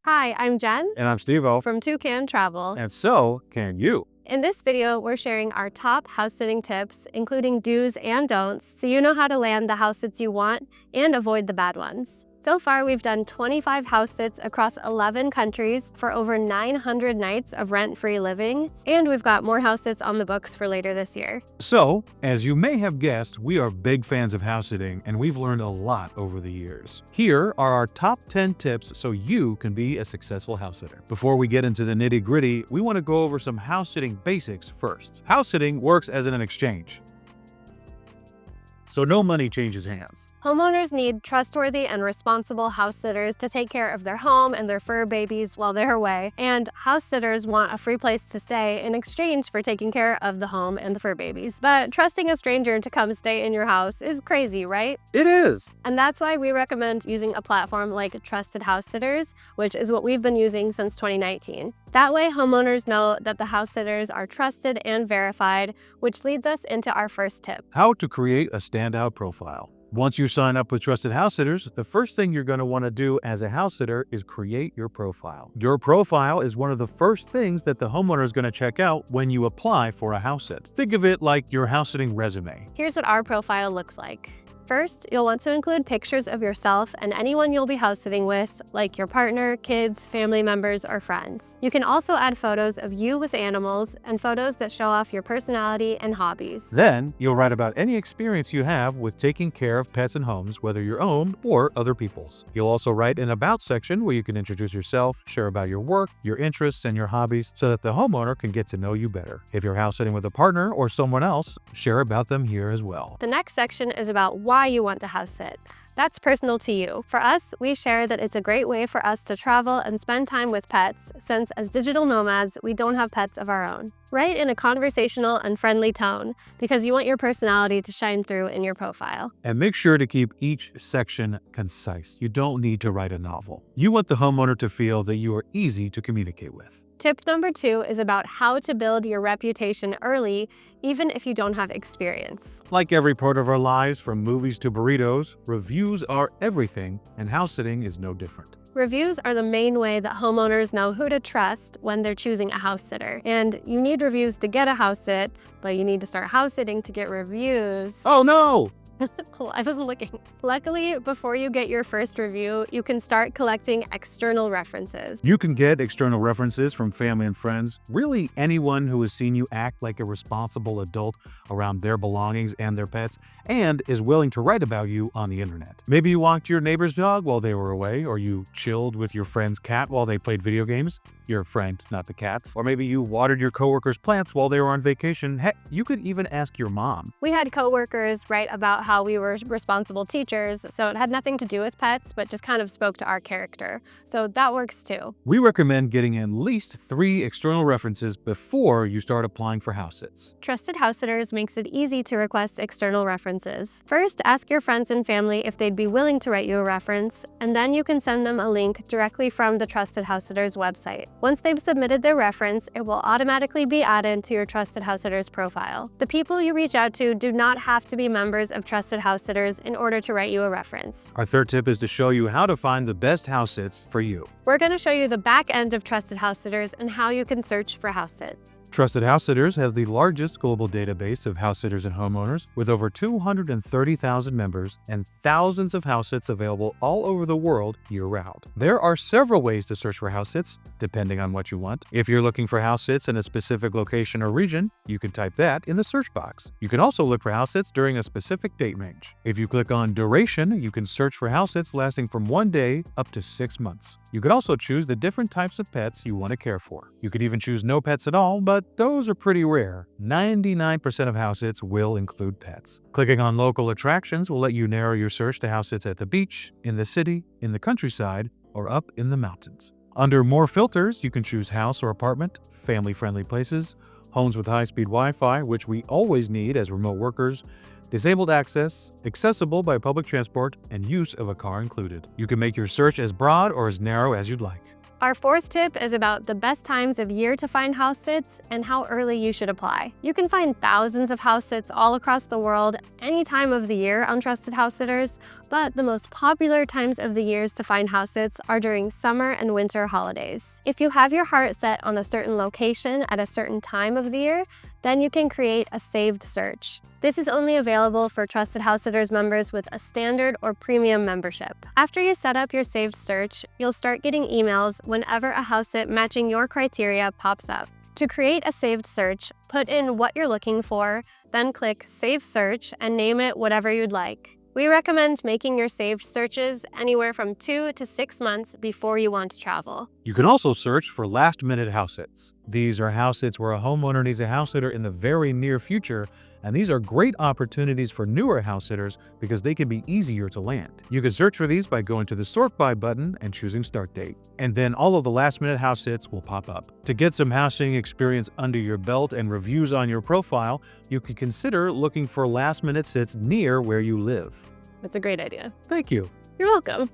Hi, I'm Jen And I'm Steve-O. from Two Can Travel. And so can you. In this video, we're sharing our top house sitting tips, including do's and don'ts, so you know how to land the house sits you want and avoid the bad ones. So far, we've done 25 house sits across 11 countries for over 900 nights of rent-free living, and we've got more house sits on the books for later this year. So, as you may have guessed, we are big fans of house sitting, and we've learned a lot over the years. Here are our top 10 tips so you can be a successful house sitter. Before we get into the nitty-gritty, we want to go over some house sitting basics first. House sitting works as an exchange, so no money changes hands. Homeowners need trustworthy and responsible house sitters to take care of their home and their fur babies while they're away, and house sitters want a free place to stay in exchange for taking care of the home and the fur babies. But trusting a stranger to come stay in your house is crazy, right? It is! And that's why we recommend using a platform like Trusted Housesitters, which is what we've been using since 2019. That way, homeowners know that the house sitters are trusted and verified, which leads us into our first tip. How to create a standout profile. Once you sign up with Trusted Housesitters, the first thing you're going to want to do as a house sitter is create your profile. Your profile is one of the first things that the homeowner is going to check out when you apply for a house sit. Think of it like your house sitting resume. Here's what our profile looks like. First, you'll want to include pictures of yourself and anyone you'll be house sitting with, like your partner, kids, family members, or friends. You can also add photos of you with animals and photos that show off your personality and hobbies. Then, you'll write about any experience you have with taking care of pets and homes, whether your own or other people's. You'll also write an About section where you can introduce yourself, share about your work, your interests, and your hobbies so that the homeowner can get to know you better. If you're house sitting with a partner or someone else, share about them here as well. The next section is about why you want to house sit. That's personal to you. For us, we share that it's a great way for us to travel and spend time with pets, since as digital nomads, we don't have pets of our own. Write in a conversational and friendly tone, because you want your personality to shine through in your profile. And make sure to keep each section concise. You don't need to write a novel. You want the homeowner to feel that you are easy to communicate with. Tip number 2 is about how to build your reputation early, even if you don't have experience. Like every part of our lives, from movies to burritos, reviews are everything, and house sitting is no different. Reviews are the main way that homeowners know who to trust when they're choosing a house sitter. And you need reviews to get a house sit, but you need to start house sitting to get reviews. Oh no! I wasn't looking. Luckily, before you get your first review, you can start collecting external references. You can get external references from family and friends, really anyone who has seen you act like a responsible adult around their belongings and their pets, and is willing to write about you on the internet. Maybe you walked your neighbor's dog while they were away, or you chilled with your friend's cat while they played video games. Your friend, not the cat. Or maybe you watered your coworkers' plants while they were on vacation. Heck, you could even ask your mom. We had coworkers write about how we were responsible teachers, so it had nothing to do with pets, but just kind of spoke to our character. So that works too. We recommend getting at least 3 external references before you start applying for house sits. Trusted Housesitters makes it easy to request external references. First, ask your friends and family if they'd be willing to write you a reference, and then you can send them a link directly from the Trusted Housesitters website. Once they've submitted their reference, it will automatically be added to your Trusted Housesitters profile. The people you reach out to do not have to be members of Trusted Housesitters in order to write you a reference. Our third tip is to show you how to find the best house sits for you. We're going to show you the back end of Trusted Housesitters and how you can search for house sits. Trusted Housesitters has the largest global database of house sitters and homeowners, with over 230,000 members and thousands of house sits available all over the world year-round. There are several ways to search for house sits, depending on what you want. If you're looking for house sits in a specific location or region, you can type that in the search box. You can also look for house sits during a specific date range. If you click on duration, you can search for house sits lasting from 1 day up to 6 months. You could also choose the different types of pets you want to care for. You could even choose no pets at all, but those are pretty rare. 99% of house sits will include pets. Clicking on local attractions will let you narrow your search to house sits at the beach, in the city, in the countryside, or up in the mountains. Under more filters, you can choose house or apartment, family-friendly places, homes with high-speed Wi-Fi, which we always need as remote workers, disabled access, accessible by public transport, and use of a car included. You can make your search as broad or as narrow as you'd like. Our fourth tip is about the best times of year to find house sits and how early you should apply. You can find thousands of house sits all across the world any time of the year on Trusted House Sitters, but the most popular times of the years to find house sits are during summer and winter holidays. If you have your heart set on a certain location at a certain time of the year, then you can create a saved search. This is only available for Trusted House Sitters members with a standard or premium membership. After you set up your saved search, you'll start getting emails whenever a house sit matching your criteria pops up. To create a saved search, put in what you're looking for, then click Save Search and name it whatever you'd like. We recommend making your saved searches anywhere from 2 to 6 months before you want to travel. You can also search for last-minute house sits. These are house sits where a homeowner needs a house sitter in the very near future, and these are great opportunities for newer house sitters because they can be easier to land. You can search for these by going to the Sort By button and choosing Start Date, and then all of the last-minute house sits will pop up. To get some housing experience under your belt and reviews on your profile, you could consider looking for last-minute sits near where you live. That's a great idea. Thank you. You're welcome.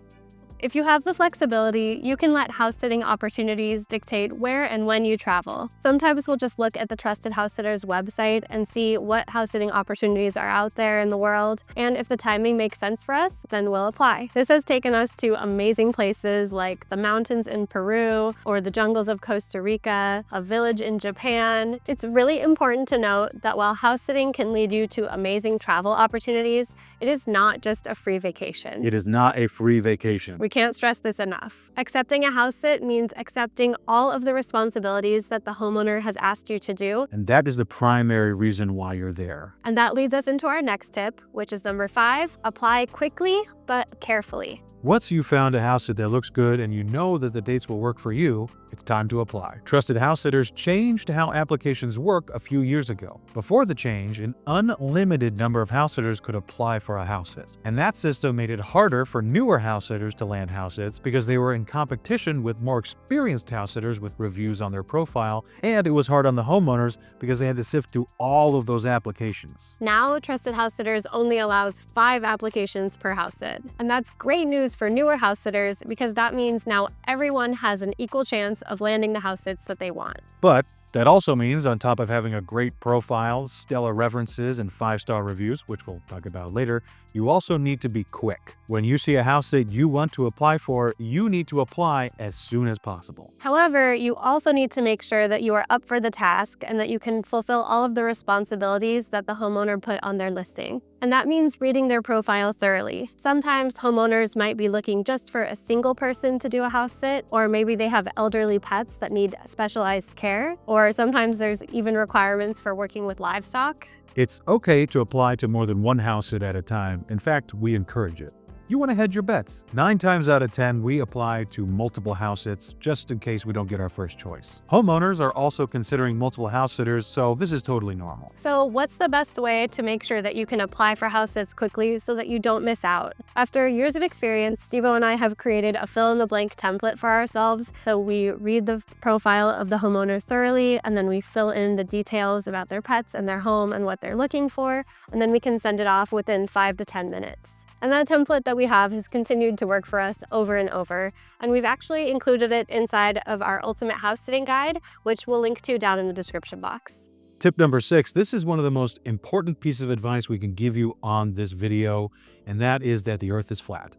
If you have the flexibility, you can let house sitting opportunities dictate where and when you travel. Sometimes we'll just look at the Trusted House Sitters website and see what house sitting opportunities are out there in the world, and if the timing makes sense for us, then we'll apply. This has taken us to amazing places like the mountains in Peru or the jungles of Costa Rica, a village in Japan. It's really important to note that while house sitting can lead you to amazing travel opportunities, it is not just a free vacation. It is not a free vacation. We can't stress this enough. Accepting a house sit means accepting all of the responsibilities that the homeowner has asked you to do. And that is the primary reason why you're there. And that leads us into our next tip, which is number 5, apply quickly but carefully. Once you've found a house sit that looks good and you know that the dates will work for you, it's time to apply. Trusted House Sitters changed how applications work a few years ago. Before the change, an unlimited number of house sitters could apply for a house sit. And that system made it harder for newer house sitters to land house sits because they were in competition with more experienced house sitters with reviews on their profile, and it was hard on the homeowners because they had to sift through all of those applications. Now, Trusted House Sitters only allows 5 applications per house sit. And that's great news for newer house sitters because that means now everyone has an equal chance of landing the house sits that they want. But that also means, on top of having a great profile, stellar references, and 5-star reviews, which we'll talk about later, you also need to be quick. When you see a house sit you want to apply for, you need to apply as soon as possible. However, you also need to make sure that you are up for the task and that you can fulfill all of the responsibilities that the homeowner put on their listing. And that means reading their profile thoroughly. Sometimes homeowners might be looking just for a single person to do a house sit, or maybe they have elderly pets that need specialized care, or sometimes there's even requirements for working with livestock. It's okay to apply to more than one house sit at a time. In fact, we encourage it. You want to hedge your bets. 9 times out of 10, we apply to multiple house sits just in case we don't get our first choice. Homeowners are also considering multiple house sitters, so this is totally normal. So what's the best way to make sure that you can apply for house sits quickly so that you don't miss out? After years of experience, Steve-O and I have created a fill-in-the-blank template for ourselves. So we read the profile of the homeowner thoroughly, and then we fill in the details about their pets and their home and what they're looking for, and then we can send it off within 5 to 10 minutes. And that template that we have has continued to work for us over and over, and we've actually included it inside of our Ultimate House Sitting Guide, which we'll link to down in the description box. Tip number 6, this is one of the most important pieces of advice we can give you on this video, and that is that the earth is flat.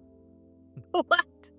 What?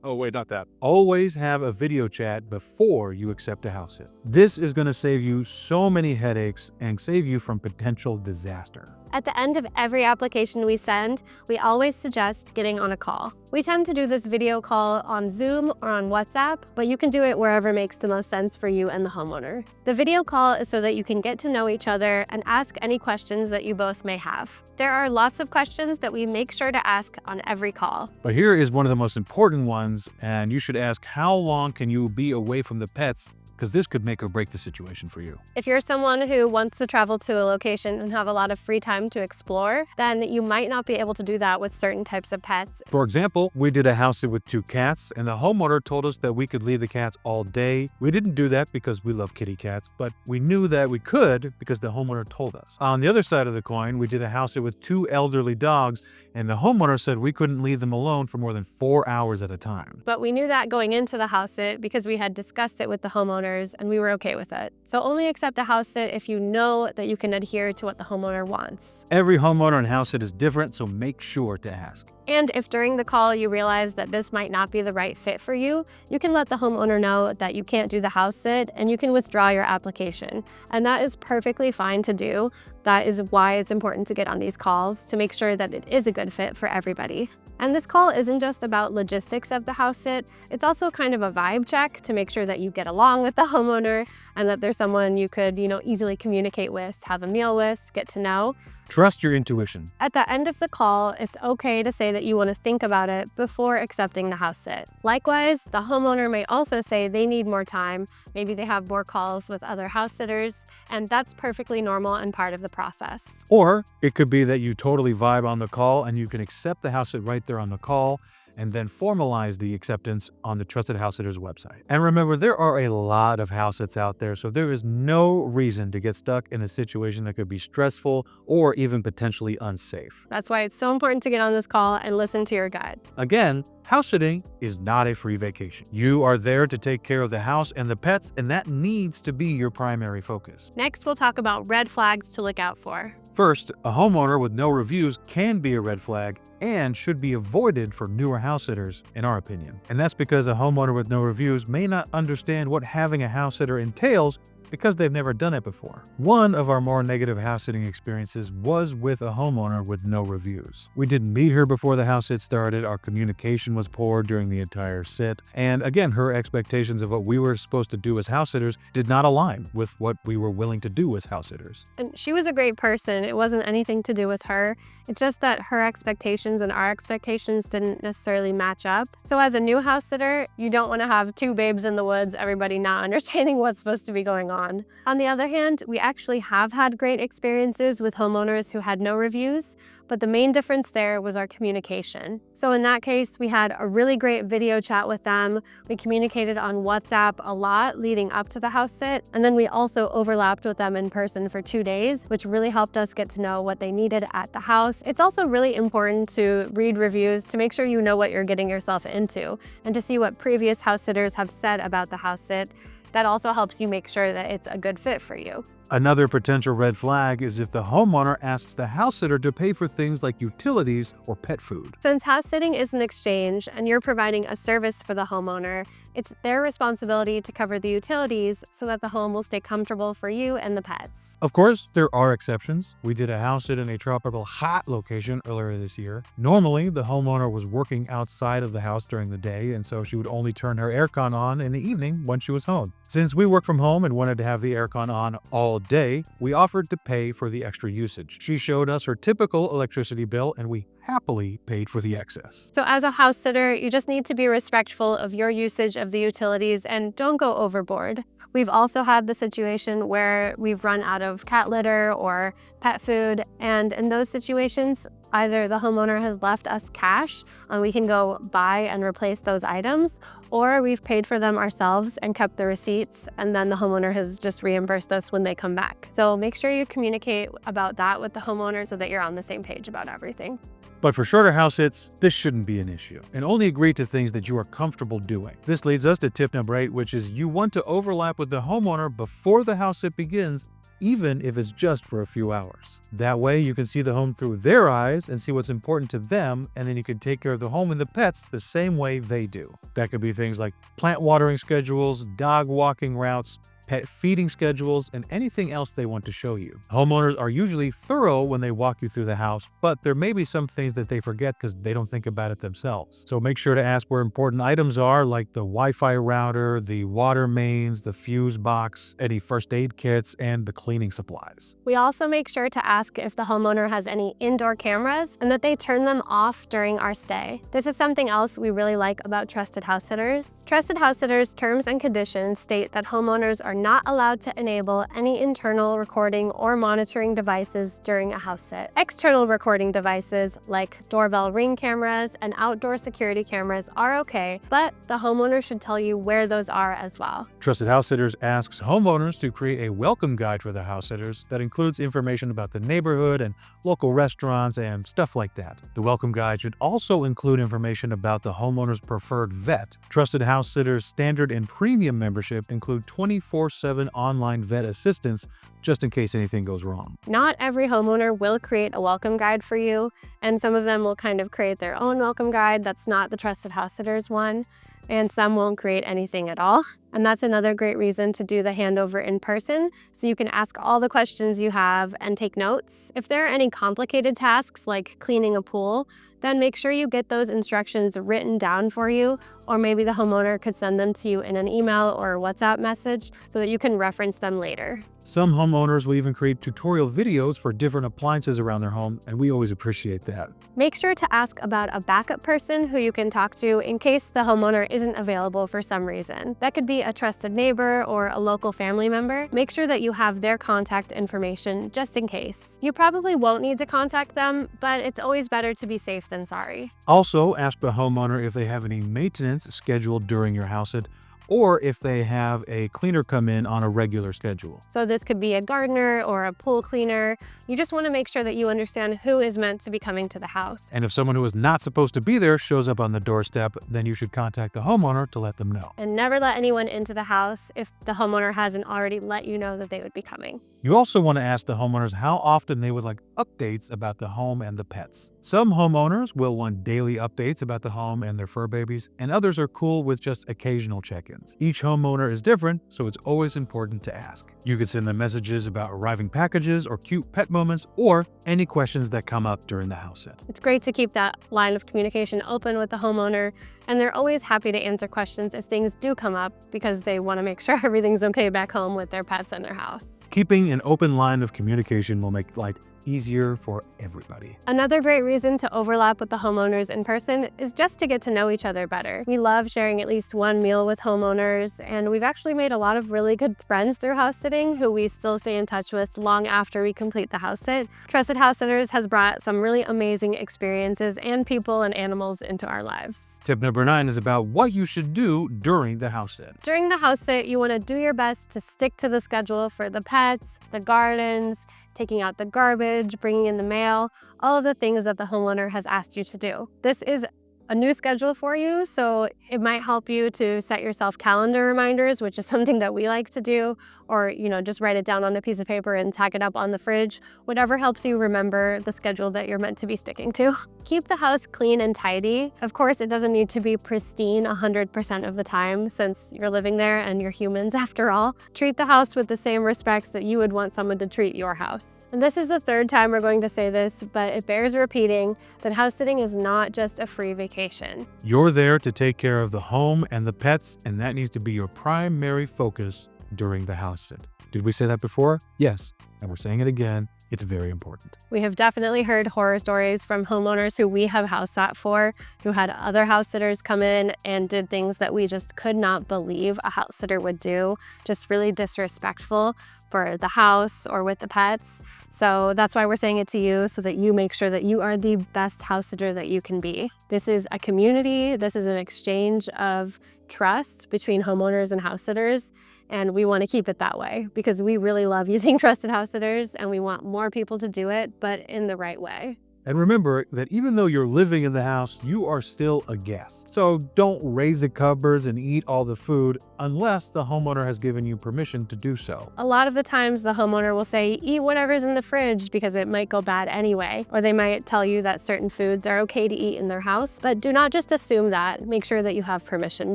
Oh, wait, not that. Always have a video chat before you accept a house sit. This is going to save you so many headaches and save you from potential disaster. At the end of every application we send, we always suggest getting on a call. We tend to do this video call on Zoom or on WhatsApp, but you can do it wherever makes the most sense for you and the homeowner. The video call is so that you can get to know each other and ask any questions that you both may have. There are lots of questions that we make sure to ask on every call. But here is one of the most important ones, and you should ask, how long can you be away from the pets? Because this could make or break the situation for you. If you're someone who wants to travel to a location and have a lot of free time to explore, then you might not be able to do that with certain types of pets. For example, we did a house sit with 2 cats, and the homeowner told us that we could leave the cats all day. We didn't do that because we love kitty cats, but we knew that we could because the homeowner told us. On the other side of the coin, we did a house sit with 2 elderly dogs, and the homeowner said we couldn't leave them alone for more than 4 hours at a time. But we knew that going into the house sit because we had discussed it with the homeowners and we were okay with it. So only accept a house sit if you know that you can adhere to what the homeowner wants. Every homeowner and house sit is different, so make sure to ask. And if during the call you realize that this might not be the right fit for you, you can let the homeowner know that you can't do the house sit and you can withdraw your application. And that is perfectly fine to do. That is why it's important to get on these calls to make sure that it is a good fit for everybody. And this call isn't just about logistics of the house sit, it's also kind of a vibe check to make sure that you get along with the homeowner and that there's someone you could, easily communicate with, have a meal with, get to know. Trust your intuition. At the end of the call, it's okay to say that you want to think about it before accepting the house sit. Likewise, the homeowner may also say they need more time. Maybe they have more calls with other house sitters, and that's perfectly normal and part of the process. Or it could be that you totally vibe on the call and you can accept the house sit right there on the call and then formalize the acceptance on the Trusted Housesitters website. And remember, there are a lot of house sits out there, so there is no reason to get stuck in a situation that could be stressful or even potentially unsafe. That's why it's so important to get on this call and listen to your guide. Again, house sitting is not a free vacation. You are there to take care of the house and the pets, and that needs to be your primary focus. Next, we'll talk about red flags to look out for. First, a homeowner with no reviews can be a red flag and should be avoided for newer house sitters, in our opinion. And that's because a homeowner with no reviews may not understand what having a house sitter entails because they've never done it before. One of our more negative house sitting experiences was with a homeowner with no reviews. We didn't meet her before the house sit started, our communication was poor during the entire sit, and again, her expectations of what we were supposed to do as house sitters did not align with what we were willing to do as house sitters. And she was a great person. It wasn't anything to do with her. It's just that her expectations and our expectations didn't necessarily match up. So as a new house sitter, you don't want to have two babes in the woods, everybody not understanding what's supposed to be going on. On the other hand, we actually have had great experiences with homeowners who had no reviews, but the main difference there was our communication. So in that case, we had a really great video chat with them. We communicated on WhatsApp a lot leading up to the house sit, and then we also overlapped with them in person for 2 days, which really helped us get to know what they needed at the house. It's also really important to read reviews to make sure you know what you're getting yourself into and to see what previous house sitters have said about the house sit. That also helps you make sure that it's a good fit for you. Another potential red flag is if the homeowner asks the house sitter to pay for things like utilities or pet food. Since house sitting is an exchange and you're providing a service for the homeowner, it's their responsibility to cover the utilities so that the home will stay comfortable for you and the pets. Of course, there are exceptions. We did a house sit in a tropical hot location earlier this year. Normally, the homeowner was working outside of the house during the day, and so she would only turn her aircon on in the evening when she was home. Since we work from home and wanted to have the aircon on all day, we offered to pay for the extra usage. She showed us her typical electricity bill, and we happily paid for the excess. So as a house sitter, you just need to be respectful of your usage of the utilities and don't go overboard. We've also had the situation where we've run out of cat litter or pet food, and in those situations, either the homeowner has left us cash and we can go buy and replace those items, or we've paid for them ourselves and kept the receipts, and then the homeowner has just reimbursed us when they come back. So make sure you communicate about that with the homeowner so that you're on the same page about everything. But for shorter house sits, this shouldn't be an issue, and only agree to things that you are comfortable doing. This leads us to tip number 8, which is you want to overlap with the homeowner before the house sit begins, even if it's just for a few hours. That way you can see the home through their eyes and see what's important to them, and then you can take care of the home and the pets the same way they do. That could be things like plant watering schedules, dog walking routes, pet feeding schedules, and anything else they want to show you. Homeowners are usually thorough when they walk you through the house, but there may be some things that they forget because they don't think about it themselves. So make sure to ask where important items are, like the Wi-Fi router, the water mains, the fuse box, any first aid kits, and the cleaning supplies. We also make sure to ask if the homeowner has any indoor cameras and that they turn them off during our stay. This is something else we really like about Trusted House Sitters. Trusted House Sitters terms and conditions state that homeowners are are not allowed to enable any internal recording or monitoring devices during a house sit. External recording devices like doorbell ring cameras and outdoor security cameras are okay, but the homeowner should tell you where those are as well. Trusted House Sitters asks homeowners to create a welcome guide for the house sitters that includes information about the neighborhood and local restaurants and stuff like that. The welcome guide should also include information about the homeowner's preferred vet. Trusted House Sitters standard and premium membership include 24/7 online vet assistance just in case anything goes wrong. Not every homeowner will create a welcome guide for you, and some of them will kind of create their own welcome guide that's not the Trusted House Sitters one, and some won't create anything at all. And that's another great reason to do the handover in person, so you can ask all the questions you have and take notes. If there are any complicated tasks like cleaning a pool, then make sure you get those instructions written down for you, or maybe the homeowner could send them to you in an email or WhatsApp message so that you can reference them later. Some homeowners will even create tutorial videos for different appliances around their home, and we always appreciate that. Make sure to ask about a backup person who you can talk to in case the homeowner isn't available for some reason. That could be a trusted neighbor or a local family member. Make sure that you have their contact information just in case. You probably won't need to contact them, but it's always better to be safe than sorry. Also, ask the homeowner if they have any maintenance scheduled during your house sit, or if they have a cleaner come in on a regular schedule. So this could be a gardener or a pool cleaner. You just want to make sure that you understand who is meant to be coming to the house. And if someone who is not supposed to be there shows up on the doorstep, then you should contact the homeowner to let them know. And never let anyone into the house if the homeowner hasn't already let you know that they would be coming. You also want to ask the homeowners how often they would like updates about the home and the pets. Some homeowners will want daily updates about the home and their fur babies, and others are cool with just occasional check-ins. Each homeowner is different, so it's always important to ask. You could send them messages about arriving packages or cute pet moments, or any questions that come up during the house sit. It's great to keep that line of communication open with the homeowner, and they're always happy to answer questions if things do come up because they want to make sure everything's okay back home with their pets and their house. Keeping an open line of communication will make life easier for everybody. Another great reason to overlap with the homeowners in person is just to get to know each other better. We love sharing at least one meal with homeowners, and we've actually made a lot of really good friends through house sitting who we still stay in touch with long after we complete the house sit. Trusted House Sitters has brought some really amazing experiences and people and animals into our lives. Tip number 9 is about what you should do during the house sit. During the house sit, you want to do your best to stick to the schedule for the pets, the gardens, taking out the garbage, bringing in the mail, all of the things that the homeowner has asked you to do. This is a new schedule for you, so it might help you to set yourself calendar reminders, which is something that we like to do, or just write it down on a piece of paper and tack it up on the fridge, whatever helps you remember the schedule that you're meant to be sticking to. Keep the house clean and tidy. Of course, it doesn't need to be pristine 100% of the time since you're living there and you're humans after all. Treat the house with the same respects that you would want someone to treat your house. And this is the third time we're going to say this, but it bears repeating that house sitting is not just a free vacation. You're there to take care of the home and the pets, and that needs to be your primary focus during the house sit. Did we say that before? Yes, and we're saying it again. It's very important. We have definitely heard horror stories from homeowners who we have house sat for, who had other house sitters come in and did things that we just could not believe a house sitter would do, just really disrespectful for the house or with the pets. So that's why we're saying it to you, so that you make sure that you are the best house sitter that you can be. This is a community. This is an exchange of trust between homeowners and house sitters. And we want to keep it that way because we really love using Trusted House Sitters and we want more people to do it, but in the right way. And remember that even though you're living in the house, you are still a guest. So don't raid the cupboards and eat all the food unless the homeowner has given you permission to do so. A lot of the times the homeowner will say, eat whatever's in the fridge because it might go bad anyway. Or they might tell you that certain foods are okay to eat in their house, but do not just assume that. Make sure that you have permission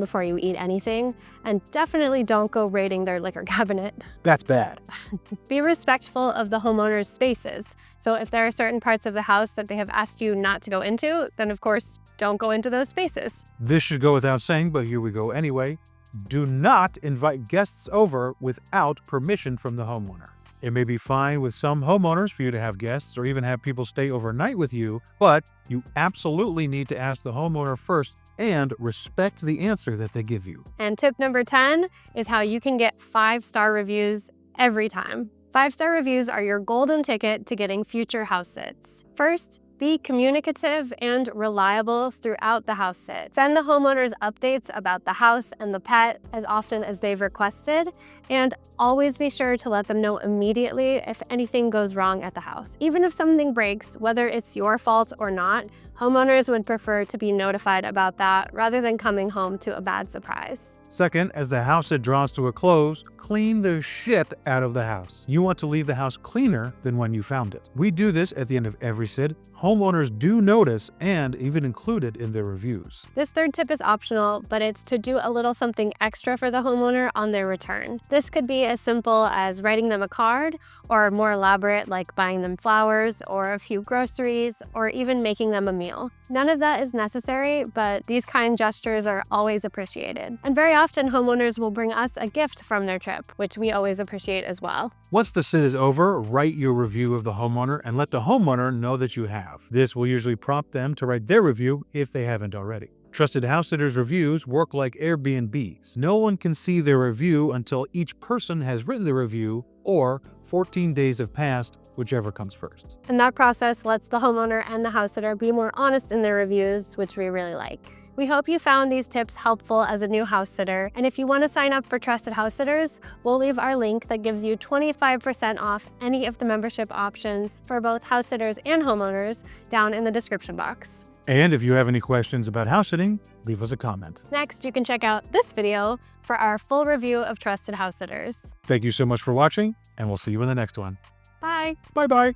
before you eat anything. And definitely don't go raiding their liquor cabinet. That's bad. Be respectful of the homeowner's spaces. So if there are certain parts of the house that they have asked you not to go into, then of course, don't go into those spaces. This should go without saying, but here we go anyway. Do not invite guests over without permission from the homeowner. It may be fine with some homeowners for you to have guests or even have people stay overnight with you, but you absolutely need to ask the homeowner first and respect the answer that they give you. And tip number 10 is how you can get 5-star reviews every time. 5-star reviews are your golden ticket to getting future house sits. First, be communicative and reliable throughout the house sit. Send the homeowners updates about the house and the pet as often as they've requested, and always be sure to let them know immediately if anything goes wrong at the house. Even if something breaks, whether it's your fault or not, homeowners would prefer to be notified about that rather than coming home to a bad surprise. Second, as the house sit draws to a close, clean the shit out of the house. You want to leave the house cleaner than when you found it. We do this at the end of every sit. Homeowners do notice and even include it in their reviews. This third tip is optional, but it's to do a little something extra for the homeowner on their return. This could be as simple as writing them a card, or more elaborate like buying them flowers or a few groceries, or even making them a meal. None of that is necessary, but these kind gestures are always appreciated. And very often homeowners will bring us a gift from their trip, which we always appreciate as well. Once the sit is over, write your review of the homeowner and let the homeowner know that you have. This will usually prompt them to write their review if they haven't already. Trusted House Sitters reviews work like Airbnbs. No one can see their review until each person has written the review or 14 days have passed, whichever comes first. And that process lets the homeowner and the house sitter be more honest in their reviews, which we really like. We hope you found these tips helpful as a new house sitter. And if you want to sign up for Trusted House Sitters, we'll leave our link that gives you 25% off any of the membership options for both house sitters and homeowners down in the description box. And if you have any questions about house sitting, leave us a comment. Next, you can check out this video for our full review of Trusted House Sitters. Thank you so much for watching, and we'll see you in the next one. Bye. Bye-bye.